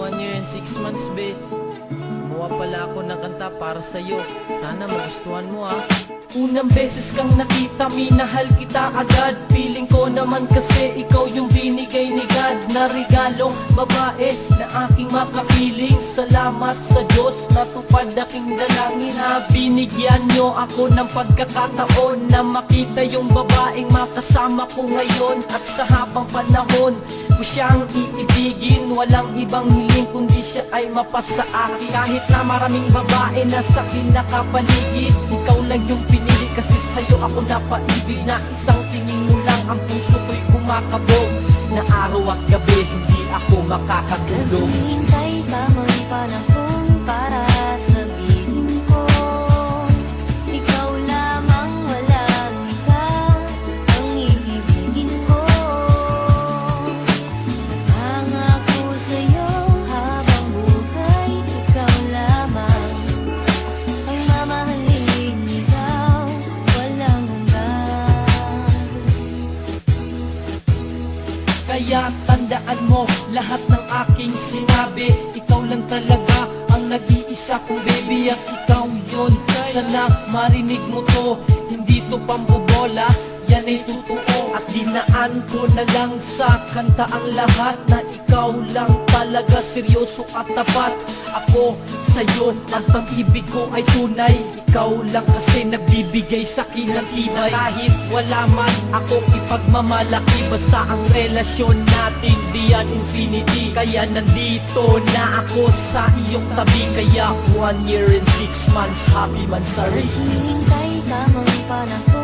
1 year and 6 months, be. Gumawa pala ako ng kanta para sa'yo. Sana magustuhan mo, ah. Unang beses kang nakita, minahal kita agad. Feeling ko naman kasi ikaw yung binigay ni God na regalong babae na aking makapiling. Salamat sa Diyos, natupad aking dalangin na binigyan nyo ako ng pagkakataon na makita yung babaeng makasama ko ngayon. At sa habang panahon ko siyang iibigin, walang ibang hiling kundi siya ay mapasa akin. Kahit na maraming babae na sa akin nakapaligid, ikaw lang yung pinili kasi sa'yo ako napaibig. Na isang tingin mo lang ang puso ko'y kumakabog, na araw at gabi hindi ako makakatulog. Naghihintay tamang panahon para sabihin ko, ikaw lamang, walang iba ang iibigin ko. Nangako sa'yo habang buhay, ikaw lamang ang mamahalin, ikaw walang hanggan. Kaya tandaan mo lahat ng aking sinabi, ikaw lang talaga ang nag-iisa kong baby. At ikaw yun, sana marinig mo to, hindi to pambobola, yan ay totoo. At dinaan ko na lang sa kanta ang lahat, na ikaw lang talaga seryoso at tapat. Ako sa'yo, ang pag-ibig ko ay tunay, ikaw lang kasi nagbibigay sa'kin ng tibay. Kahit wala man akong ipagmamalaki, basta ang relasyon natin diyan infinity. Kaya nandito na ako sa iyong tabi, kaya 1 year and 6 months happy mansari. Naghihintay tamang panahon